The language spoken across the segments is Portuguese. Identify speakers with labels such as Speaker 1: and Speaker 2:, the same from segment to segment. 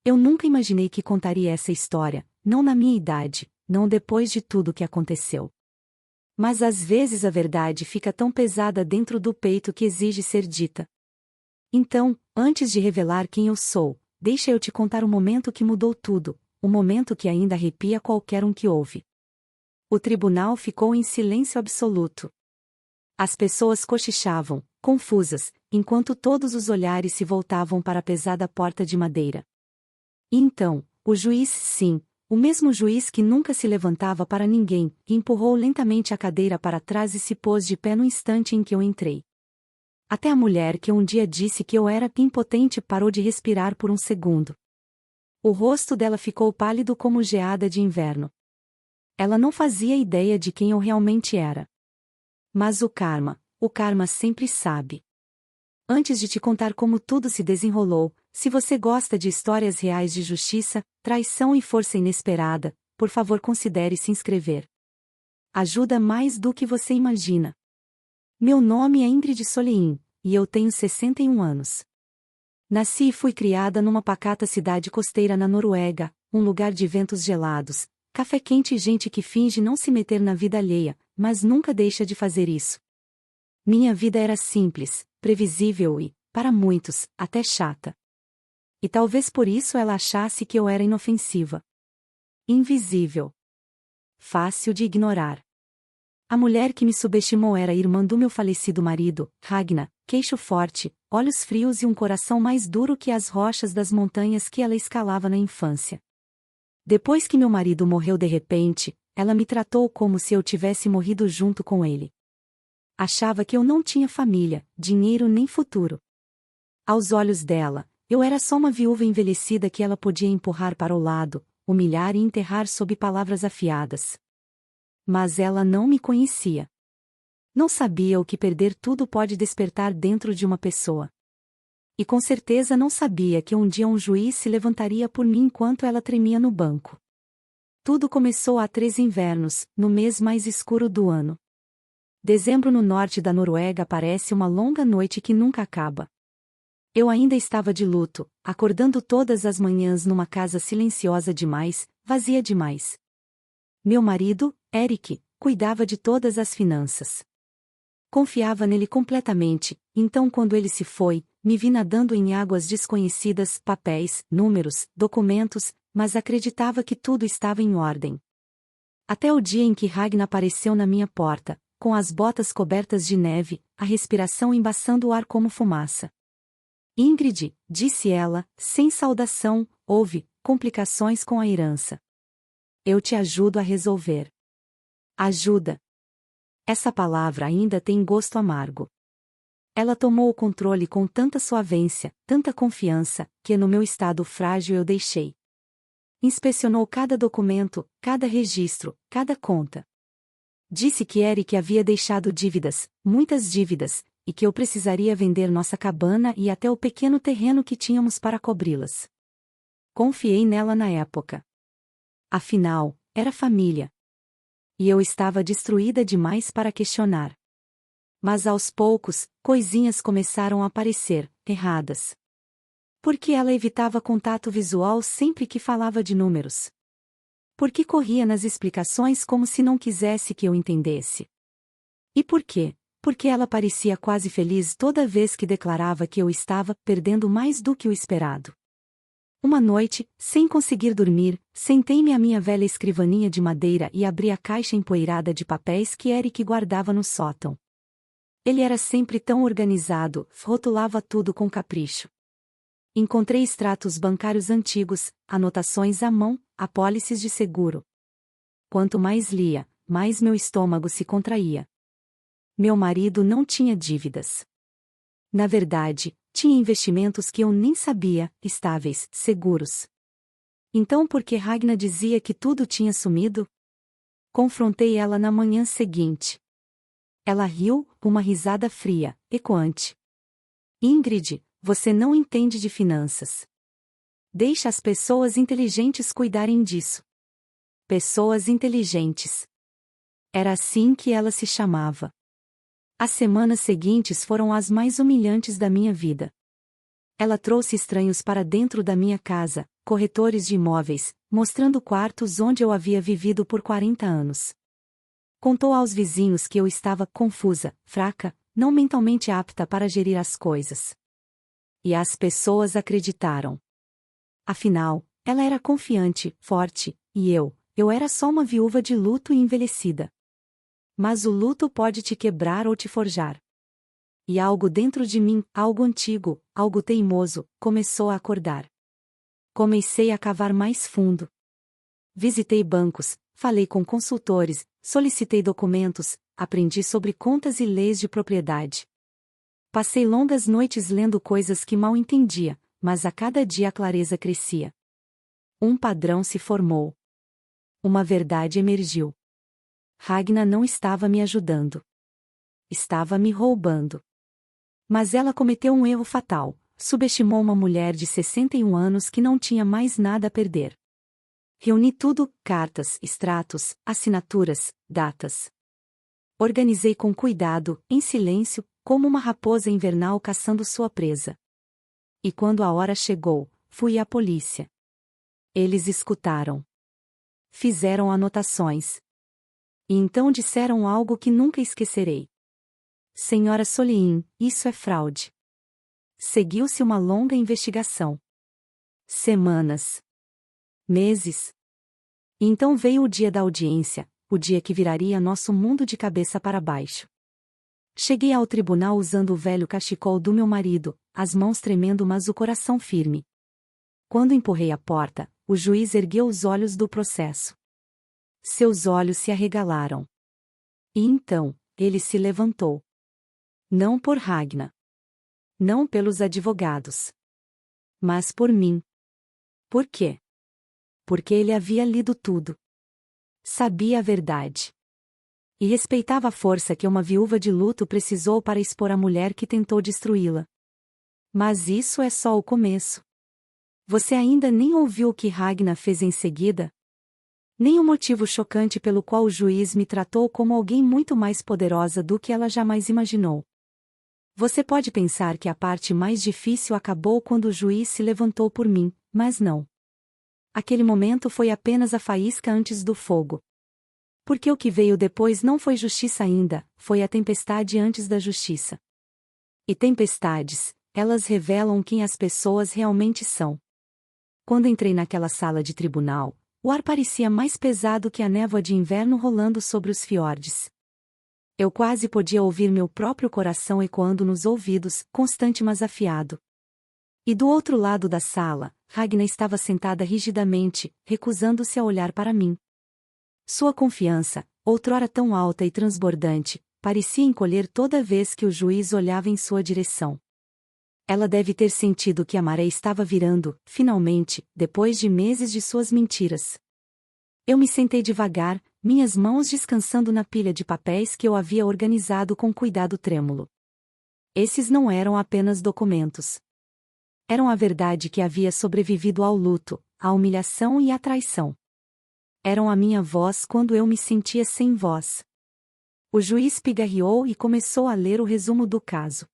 Speaker 1: Eu nunca imaginei que contaria essa história, não na minha idade, não depois de tudo que aconteceu. Mas às vezes a verdade fica tão pesada dentro do peito que exige ser dita. Então, antes de revelar quem eu sou, deixa eu te contar o momento que mudou tudo, o momento que ainda arrepia qualquer um que ouve. O tribunal ficou em silêncio absoluto. As pessoas cochichavam, confusas, enquanto todos os olhares se voltavam para a pesada porta de madeira. E então, o juiz, sim, o mesmo juiz que nunca se levantava para ninguém, empurrou lentamente a cadeira para trás e se pôs de pé no instante em que eu entrei. Até a mulher que um dia disse que eu era impotente parou de respirar por um segundo. O rosto dela ficou pálido como geada de inverno. Ela não fazia ideia de quem eu realmente era. Mas o karma sempre sabe. Antes de te contar como tudo se desenrolou, se você gosta de histórias reais de justiça, traição e força inesperada, por favor considere se inscrever. Ajuda mais do que você imagina. Meu nome é Ingrid Soleim, e eu tenho 61 anos. Nasci e fui criada numa pacata cidade costeira na Noruega, um lugar de ventos gelados, café quente e gente que finge não se meter na vida alheia, mas nunca deixa de fazer isso. Minha vida era simples, previsível e, para muitos, até chata. E talvez por isso ela achasse que eu era inofensiva. Invisível. Fácil de ignorar. A mulher que me subestimou era a irmã do meu falecido marido, Ragna, queixo forte, olhos frios e um coração mais duro que as rochas das montanhas que ela escalava na infância. Depois que meu marido morreu de repente, ela me tratou como se eu tivesse morrido junto com ele. Achava que eu não tinha família, dinheiro nem futuro. Aos olhos dela, eu era só uma viúva envelhecida que ela podia empurrar para o lado, humilhar e enterrar sob palavras afiadas. Mas ela não me conhecia. Não sabia o que perder tudo pode despertar dentro de uma pessoa. E com certeza não sabia que um dia um juiz se levantaria por mim enquanto ela tremia no banco. Tudo começou há 3 invernos, no mês mais escuro do ano. Dezembro no norte da Noruega parece uma longa noite que nunca acaba. Eu ainda estava de luto, acordando todas as manhãs numa casa silenciosa demais, vazia demais. Meu marido, Eric, cuidava de todas as finanças. Confiava nele completamente, então quando ele se foi, me vi nadando em águas desconhecidas, papéis, números, documentos, mas acreditava que tudo estava em ordem. Até o dia em que Ragnar apareceu na minha porta, com as botas cobertas de neve, a respiração embaçando o ar como fumaça. Ingrid, disse ela, sem saudação, houve complicações com a herança. Eu te ajudo a resolver. Ajuda. Essa palavra ainda tem gosto amargo. Ela tomou o controle com tanta suavência, tanta confiança, que no meu estado frágil eu deixei. Inspecionou cada documento, cada registro, cada conta. Disse que Eric havia deixado dívidas, muitas dívidas, e que eu precisaria vender nossa cabana e até o pequeno terreno que tínhamos para cobri-las. Confiei nela na época. Afinal, era família. E eu estava destruída demais para questionar. Mas aos poucos, coisinhas começaram a aparecer, erradas. Por que ela evitava contato visual sempre que falava de números? Por que corria nas explicações como se não quisesse que eu entendesse? E por quê? Porque ela parecia quase feliz toda vez que declarava que eu estava perdendo mais do que o esperado. Uma noite, sem conseguir dormir, sentei-me à minha velha escrivaninha de madeira e abri a caixa empoeirada de papéis que Eric guardava no sótão. Ele era sempre tão organizado, rotulava tudo com capricho. Encontrei extratos bancários antigos, anotações à mão, apólices de seguro. Quanto mais lia, mais meu estômago se contraía. Meu marido não tinha dívidas. Na verdade, tinha investimentos que eu nem sabia, estáveis, seguros. Então por que Ragnar dizia que tudo tinha sumido? Confrontei ela na manhã seguinte. Ela riu, uma risada fria, ecoante. Ingrid, você não entende de finanças. Deixa as pessoas inteligentes cuidarem disso. Pessoas inteligentes. Era assim que ela se chamava. As semanas seguintes foram as mais humilhantes da minha vida. Ela trouxe estranhos para dentro da minha casa, corretores de imóveis, mostrando quartos onde eu havia vivido por 40 anos. Contou aos vizinhos que eu estava confusa, fraca, não mentalmente apta para gerir as coisas. E as pessoas acreditaram. Afinal, ela era confiante, forte, e eu era só uma viúva de luto e envelhecida. Mas o luto pode te quebrar ou te forjar. E algo dentro de mim, algo antigo, algo teimoso, começou a acordar. Comecei a cavar mais fundo. Visitei bancos, falei com consultores, solicitei documentos, aprendi sobre contas e leis de propriedade. Passei longas noites lendo coisas que mal entendia, mas a cada dia a clareza crescia. Um padrão se formou. Uma verdade emergiu. Ragna não estava me ajudando. Estava me roubando. Mas ela cometeu um erro fatal, subestimou uma mulher de 61 anos que não tinha mais nada a perder. Reuni tudo, cartas, extratos, assinaturas, datas. Organizei com cuidado, em silêncio, como uma raposa invernal caçando sua presa. E quando a hora chegou, fui à polícia. Eles escutaram. Fizeram anotações. E então disseram algo que nunca esquecerei. Senhora Soliin, isso é fraude. Seguiu-se uma longa investigação. Semanas. Meses. E então veio o dia da audiência, o dia que viraria nosso mundo de cabeça para baixo. Cheguei ao tribunal usando o velho cachecol do meu marido, as mãos tremendo mas o coração firme. Quando empurrei a porta, o juiz ergueu os olhos do processo. Seus olhos se arregalaram. E então, ele se levantou. Não por Ragna. Não pelos advogados. Mas por mim. Por quê? Porque ele havia lido tudo. Sabia a verdade. E respeitava a força que uma viúva de luto precisou para expor a mulher que tentou destruí-la. Mas isso é só o começo. Você ainda nem ouviu o que Ragna fez em seguida? Nem o motivo chocante pelo qual o juiz me tratou como alguém muito mais poderosa do que ela jamais imaginou. Você pode pensar que a parte mais difícil acabou quando o juiz se levantou por mim, mas não. Aquele momento foi apenas a faísca antes do fogo. Porque o que veio depois não foi justiça ainda, foi a tempestade antes da justiça. E tempestades, elas revelam quem as pessoas realmente são. Quando entrei naquela sala de tribunal, o ar parecia mais pesado que a névoa de inverno rolando sobre os fiordes. Eu quase podia ouvir meu próprio coração ecoando nos ouvidos, constante mas afiado. E do outro lado da sala, Ragna estava sentada rigidamente, recusando-se a olhar para mim. Sua confiança, outrora tão alta e transbordante, parecia encolher toda vez que o juiz olhava em sua direção. Ela deve ter sentido que a maré estava virando, finalmente, depois de meses de suas mentiras. Eu me sentei devagar, minhas mãos descansando na pilha de papéis que eu havia organizado com cuidado trêmulo. Esses não eram apenas documentos. Eram a verdade que havia sobrevivido ao luto, à humilhação e à traição. Eram a minha voz quando eu me sentia sem voz. O juiz pigarreou e começou a ler o resumo do caso.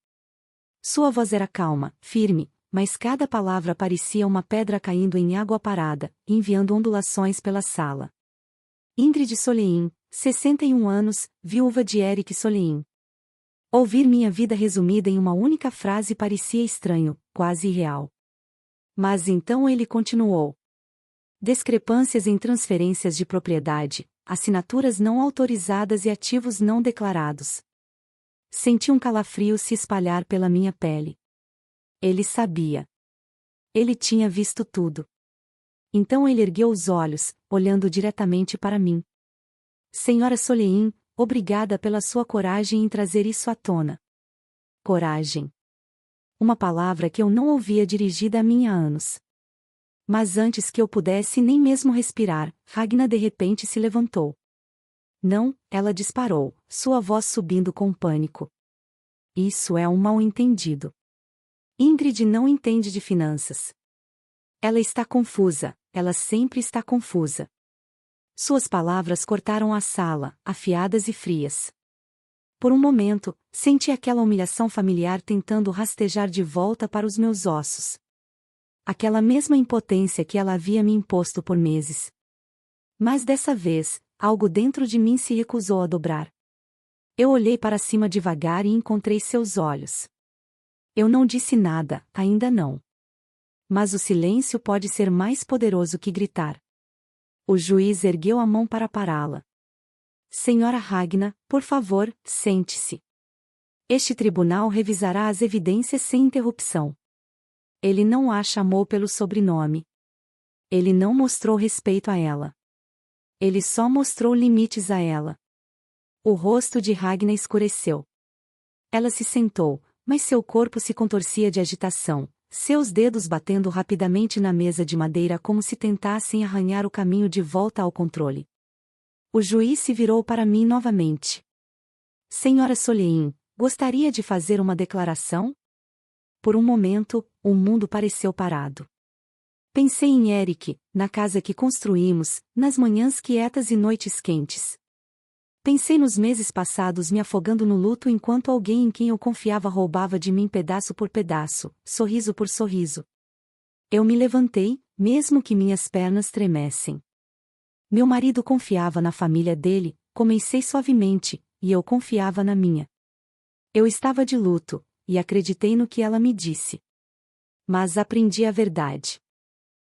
Speaker 1: Sua voz era calma, firme, mas cada palavra parecia uma pedra caindo em água parada, enviando ondulações pela sala. Ingrid Soliin, 61 anos, viúva de Eric Soliin. Ouvir minha vida resumida em uma única frase parecia estranho, quase irreal. Mas então ele continuou. Discrepâncias em transferências de propriedade, assinaturas não autorizadas e ativos não declarados. Senti um calafrio se espalhar pela minha pele. Ele sabia. Ele tinha visto tudo. Então ele ergueu os olhos, olhando diretamente para mim. Senhora Soliin, obrigada pela sua coragem em trazer isso à tona. Coragem. Uma palavra que eu não ouvia dirigida a mim há anos. Mas antes que eu pudesse nem mesmo respirar, Ragna de repente se levantou. Não, ela disparou, sua voz subindo com pânico. Isso é um mal-entendido. Ingrid não entende de finanças. Ela está confusa, ela sempre está confusa. Suas palavras cortaram a sala, afiadas e frias. Por um momento, senti aquela humilhação familiar tentando rastejar de volta para os meus ossos. Aquela mesma impotência que ela havia me imposto por meses. Mas dessa vez, algo dentro de mim se recusou a dobrar. Eu olhei para cima devagar e encontrei seus olhos. Eu não disse nada, ainda não. Mas o silêncio pode ser mais poderoso que gritar. O juiz ergueu a mão para pará-la. Senhora Ragna, por favor, sente-se. Este tribunal revisará as evidências sem interrupção. Ele não a chamou pelo sobrenome. Ele não mostrou respeito a ela. Ele só mostrou limites a ela. O rosto de Ragna escureceu. Ela se sentou, mas seu corpo se contorcia de agitação, seus dedos batendo rapidamente na mesa de madeira como se tentassem arranhar o caminho de volta ao controle. O juiz se virou para mim novamente. Senhora Solein, gostaria de fazer uma declaração? Por um momento, o mundo pareceu parado. Pensei em Eric, na casa que construímos, nas manhãs quietas e noites quentes. Pensei nos meses passados me afogando no luto enquanto alguém em quem eu confiava roubava de mim pedaço por pedaço, sorriso por sorriso. Eu me levantei, mesmo que minhas pernas tremessem. Meu marido confiava na família dele, comecei suavemente, e eu confiava na minha. Eu estava de luto, e acreditei no que ela me disse. Mas aprendi a verdade.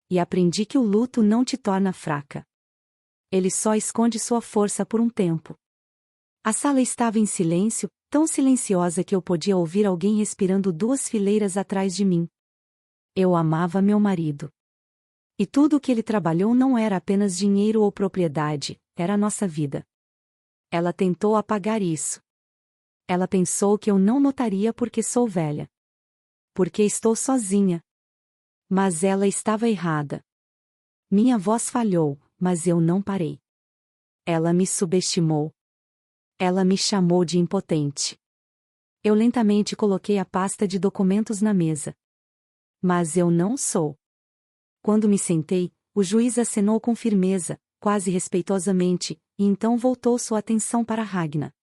Speaker 1: E aprendi que o luto não te torna fraca. Ele só esconde sua força por um tempo. A sala estava em silêncio, tão silenciosa que eu podia ouvir alguém respirando 2 fileiras atrás de mim. Eu amava meu marido. E tudo o que ele trabalhou não era apenas dinheiro ou propriedade, era a nossa vida. Ela tentou apagar isso. Ela pensou que eu não notaria porque sou velha. Porque estou sozinha. Mas ela estava errada. Minha voz falhou, mas eu não parei. Ela me subestimou. Ela me chamou de impotente. Eu lentamente coloquei a pasta de documentos na mesa. Mas eu não sou. Quando me sentei, o juiz acenou com firmeza, quase respeitosamente, e então voltou sua atenção para Ragna.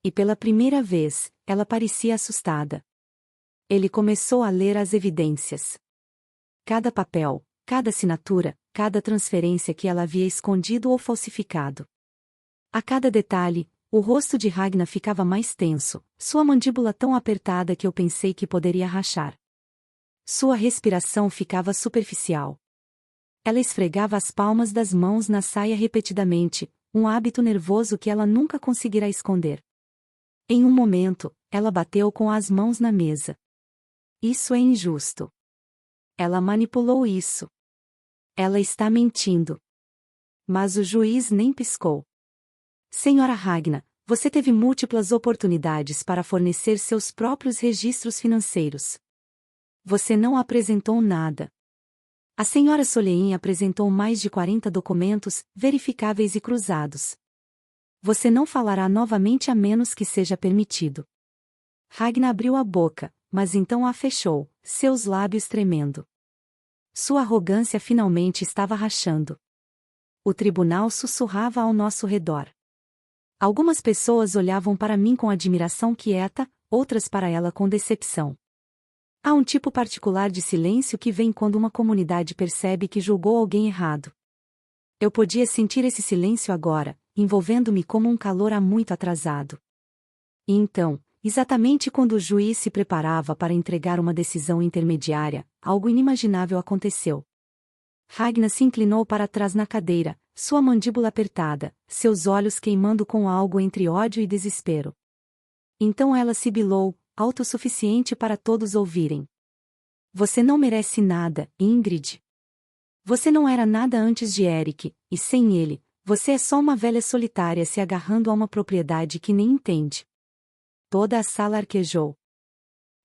Speaker 1: E pela primeira vez, ela parecia assustada. Ele começou a ler as evidências. Cada papel, cada assinatura, cada transferência que ela havia escondido ou falsificado. A cada detalhe, o rosto de Ragna ficava mais tenso, sua mandíbula tão apertada que eu pensei que poderia rachar. Sua respiração ficava superficial. Ela esfregava as palmas das mãos na saia repetidamente, um hábito nervoso que ela nunca conseguirá esconder. Em um momento, ela bateu com as mãos na mesa. Isso é injusto. Ela manipulou isso. Ela está mentindo. Mas o juiz nem piscou. Senhora Ragna, você teve múltiplas oportunidades para fornecer seus próprios registros financeiros. Você não apresentou nada. A senhora Solein apresentou mais de 40 documentos, verificáveis e cruzados. Você não falará novamente a menos que seja permitido. Ragna abriu a boca, mas então a fechou, seus lábios tremendo. Sua arrogância finalmente estava rachando. O tribunal sussurrava ao nosso redor. Algumas pessoas olhavam para mim com admiração quieta, outras para ela com decepção. Há um tipo particular de silêncio que vem quando uma comunidade percebe que julgou alguém errado. Eu podia sentir esse silêncio agora, envolvendo-me como um calor há muito atrasado. E então, exatamente quando o juiz se preparava para entregar uma decisão intermediária, algo inimaginável aconteceu. Ragna se inclinou para trás na cadeira, sua mandíbula apertada, seus olhos queimando com algo entre ódio e desespero. Então ela sibilou, autossuficiente para todos ouvirem. Você não merece nada, Ingrid. Você não era nada antes de Eric, e sem ele, você é só uma velha solitária se agarrando a uma propriedade que nem entende. Toda a sala arquejou.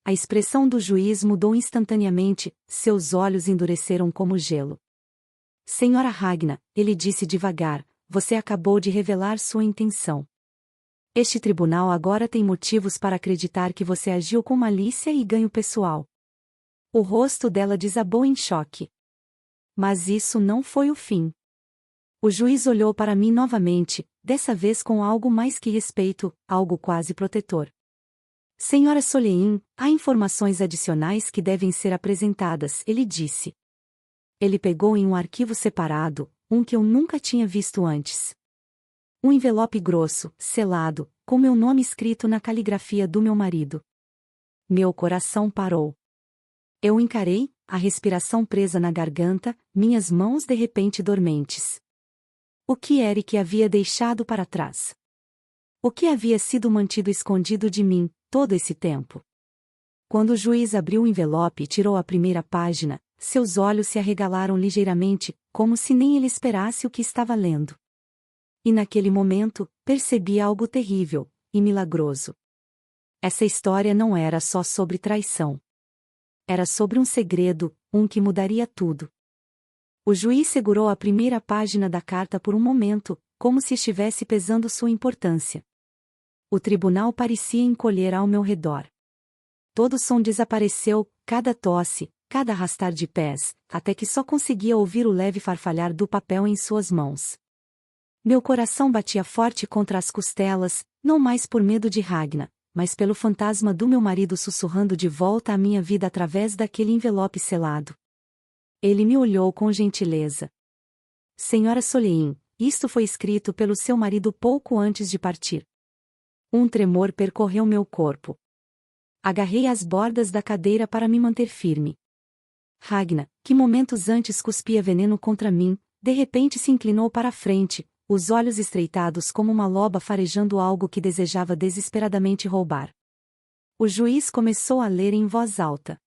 Speaker 1: A expressão do juiz mudou instantaneamente, seus olhos endureceram como gelo. Senhora Ragna, ele disse devagar, você acabou de revelar sua intenção. Este tribunal agora tem motivos para acreditar que você agiu com malícia e ganho pessoal. O rosto dela desabou em choque. Mas isso não foi o fim. O juiz olhou para mim novamente, dessa vez com algo mais que respeito, algo quase protetor. Senhora Solein, há informações adicionais que devem ser apresentadas, ele disse. Ele pegou em um arquivo separado, um que eu nunca tinha visto antes. Um envelope grosso, selado, com meu nome escrito na caligrafia do meu marido. Meu coração parou. Eu encarei, a respiração presa na garganta, minhas mãos de repente dormentes. O que Eric havia deixado para trás? O que havia sido mantido escondido de mim, todo esse tempo? Quando o juiz abriu o envelope e tirou a primeira página, seus olhos se arregalaram ligeiramente, como se nem ele esperasse o que estava lendo. E naquele momento, percebi algo terrível e milagroso. Essa história não era só sobre traição. Era sobre um segredo, um que mudaria tudo. O juiz segurou a primeira página da carta por um momento, como se estivesse pesando sua importância. O tribunal parecia encolher ao meu redor. Todo som desapareceu, cada tosse, cada arrastar de pés, até que só conseguia ouvir o leve farfalhar do papel em suas mãos. Meu coração batia forte contra as costelas, não mais por medo de Ragnar, mas pelo fantasma do meu marido sussurrando de volta à minha vida através daquele envelope selado. Ele me olhou com gentileza. Senhora Solein, isto foi escrito pelo seu marido pouco antes de partir. Um tremor percorreu meu corpo. Agarrei as bordas da cadeira para me manter firme. Ragnar, que momentos antes cuspia veneno contra mim, de repente se inclinou para a frente, os olhos estreitados como uma loba farejando algo que desejava desesperadamente roubar. O juiz começou a ler em voz alta.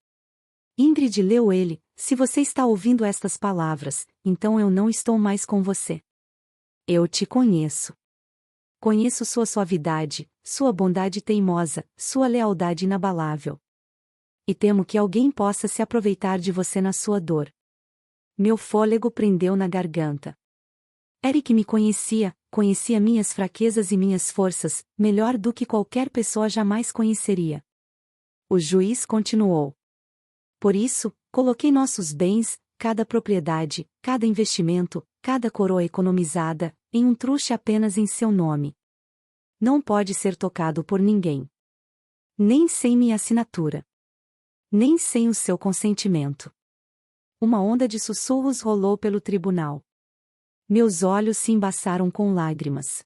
Speaker 1: Ingrid, leu ele, se você está ouvindo estas palavras, então eu não estou mais com você. Eu te conheço. Conheço sua suavidade, sua bondade teimosa, sua lealdade inabalável. E temo que alguém possa se aproveitar de você na sua dor. Meu fôlego prendeu na garganta. Eric me conhecia, conhecia minhas fraquezas e minhas forças, melhor do que qualquer pessoa jamais conheceria. O juiz continuou. Por isso, coloquei nossos bens, cada propriedade, cada investimento, cada coroa economizada, em um truste apenas em seu nome. Não pode ser tocado por ninguém. Nem sem minha assinatura. Nem sem o seu consentimento. Uma onda de sussurros rolou pelo tribunal. Meus olhos se embaçaram com lágrimas.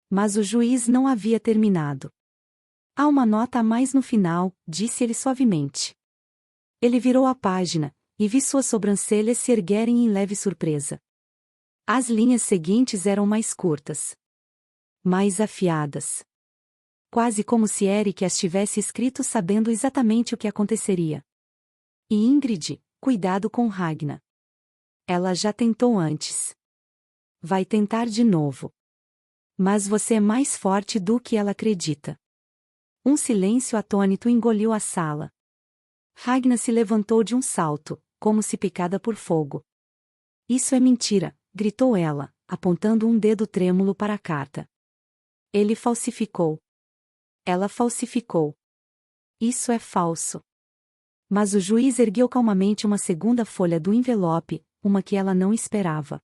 Speaker 1: Mas o juiz não havia terminado. Há uma nota a mais no final, disse ele suavemente. Ele virou a página, e vi suas sobrancelhas se erguerem em leve surpresa. As linhas seguintes eram mais curtas. Mais afiadas. Quase como se Eric as tivesse escrito sabendo exatamente o que aconteceria. E Ingrid, cuidado com Ragnar. Ela já tentou antes. Vai tentar de novo. Mas você é mais forte do que ela acredita. Um silêncio atônito engoliu a sala. Ragnar se levantou de um salto, como se picada por fogo. Isso é mentira, gritou ela, apontando um dedo trêmulo para a carta. Ele falsificou. Ela falsificou. Isso é falso. Mas o juiz ergueu calmamente uma segunda folha do envelope, uma que ela não esperava.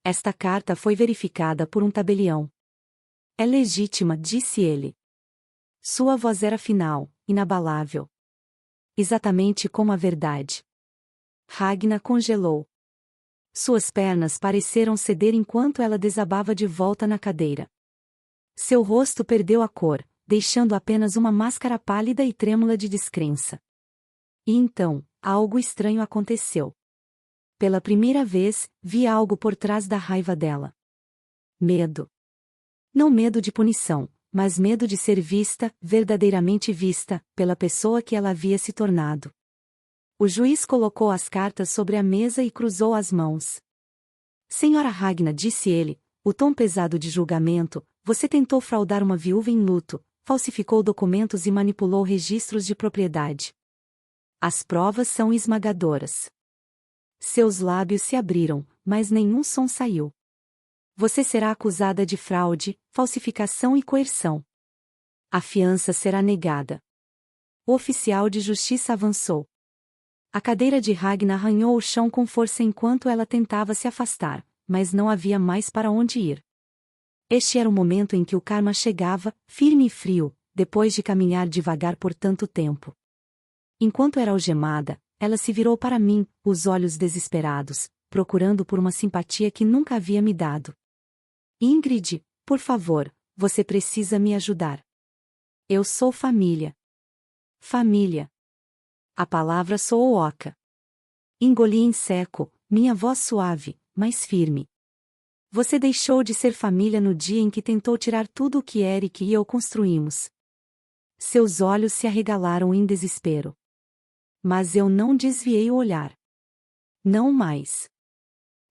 Speaker 1: Esta carta foi verificada por um tabelião. É legítima, disse ele. Sua voz era final, inabalável. Exatamente como a verdade. Ragnar congelou. Suas pernas pareceram ceder enquanto ela desabava de volta na cadeira. Seu rosto perdeu a cor, deixando apenas uma máscara pálida e trêmula de descrença. E então, algo estranho aconteceu. Pela primeira vez, vi algo por trás da raiva dela. Medo. Não medo de punição, mas medo de ser vista, verdadeiramente vista, pela pessoa que ela havia se tornado. O juiz colocou as cartas sobre a mesa e cruzou as mãos. Senhora Ragnar, disse ele, o tom pesado de julgamento, você tentou fraudar uma viúva em luto, falsificou documentos e manipulou registros de propriedade. As provas são esmagadoras. Seus lábios se abriram, mas nenhum som saiu. Você será acusada de fraude, falsificação e coerção. A fiança será negada. O oficial de justiça avançou. A cadeira de Ragnar arranhou o chão com força enquanto ela tentava se afastar, mas não havia mais para onde ir. Este era o momento em que o karma chegava, firme e frio, depois de caminhar devagar por tanto tempo. Enquanto era algemada, ela se virou para mim, os olhos desesperados, procurando por uma simpatia que nunca havia me dado. Ingrid, por favor, você precisa me ajudar. Eu sou família. Família. A palavra soou oca. Engoli em seco, minha voz suave, mas firme. Você deixou de ser família no dia em que tentou tirar tudo o que Eric e eu construímos. Seus olhos se arregalaram em desespero. Mas eu não desviei o olhar. Não mais.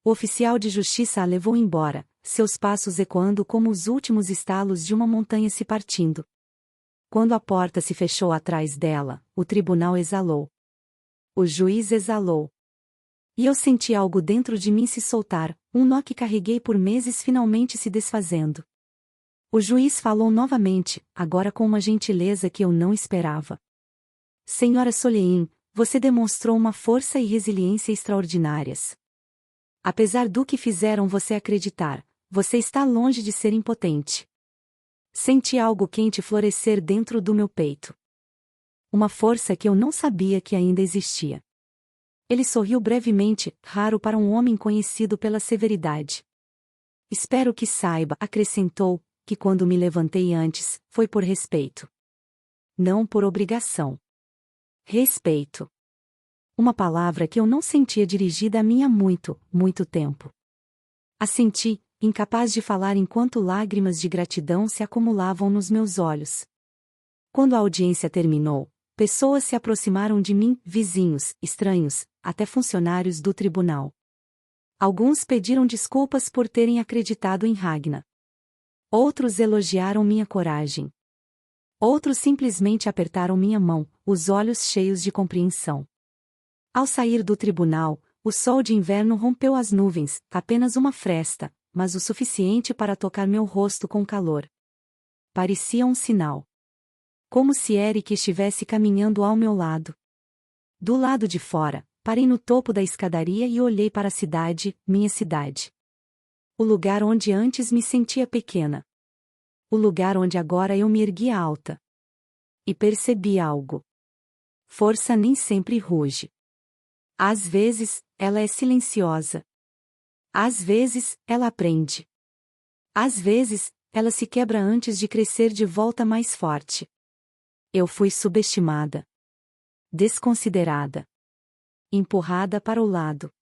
Speaker 1: O oficial de justiça a levou embora, seus passos ecoando como os últimos estalos de uma montanha se partindo. Quando a porta se fechou atrás dela, o tribunal exalou. O juiz exalou. E eu senti algo dentro de mim se soltar, um nó que carreguei por meses finalmente se desfazendo. O juiz falou novamente, agora com uma gentileza que eu não esperava. Senhora Solein, você demonstrou uma força e resiliência extraordinárias. Apesar do que fizeram você acreditar, você está longe de ser impotente. Senti algo quente florescer dentro do meu peito. Uma força que eu não sabia que ainda existia. Ele sorriu brevemente, raro para um homem conhecido pela severidade. Espero que saiba, acrescentou, que quando me levantei antes, foi por respeito. Não por obrigação. Respeito. Uma palavra que eu não sentia dirigida a mim há muito, muito tempo. Assenti, incapaz de falar enquanto lágrimas de gratidão se acumulavam nos meus olhos. Quando a audiência terminou, pessoas se aproximaram de mim, vizinhos, estranhos, até funcionários do tribunal. Alguns pediram desculpas por terem acreditado em Ragna. Outros elogiaram minha coragem. Outros simplesmente apertaram minha mão, os olhos cheios de compreensão. Ao sair do tribunal, o sol de inverno rompeu as nuvens, apenas uma fresta, mas o suficiente para tocar meu rosto com calor. Parecia um sinal. Como se Eric estivesse caminhando ao meu lado. Do lado de fora, parei no topo da escadaria e olhei para a cidade, minha cidade. O lugar onde antes me sentia pequena. O lugar onde agora eu me erguia alta. E percebi algo. Força nem sempre ruge. Às vezes, ela é silenciosa. Às vezes, ela aprende. Às vezes, ela se quebra antes de crescer de volta mais forte. Eu fui subestimada. Desconsiderada. Empurrada para o lado.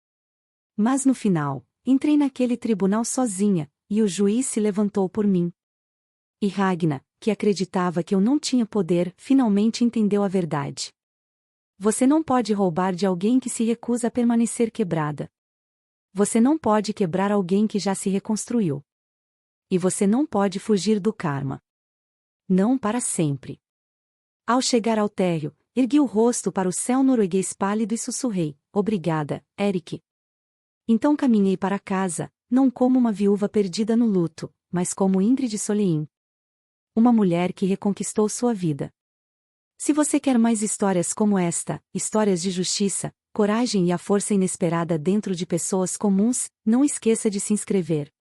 Speaker 1: Mas no final, entrei naquele tribunal sozinha, e o juiz se levantou por mim. E Ragna, que acreditava que eu não tinha poder, finalmente entendeu a verdade. Você não pode roubar de alguém que se recusa a permanecer quebrada. Você não pode quebrar alguém que já se reconstruiu. E você não pode fugir do karma. Não para sempre. Ao chegar ao térreo, ergui o rosto para o céu norueguês pálido e sussurrei, obrigada, Eric. Então caminhei para casa, não como uma viúva perdida no luto, mas como Ingrid Solein. Uma mulher que reconquistou sua vida. Se você quer mais histórias como esta, histórias de justiça, coragem e a força inesperada dentro de pessoas comuns, não esqueça de se inscrever.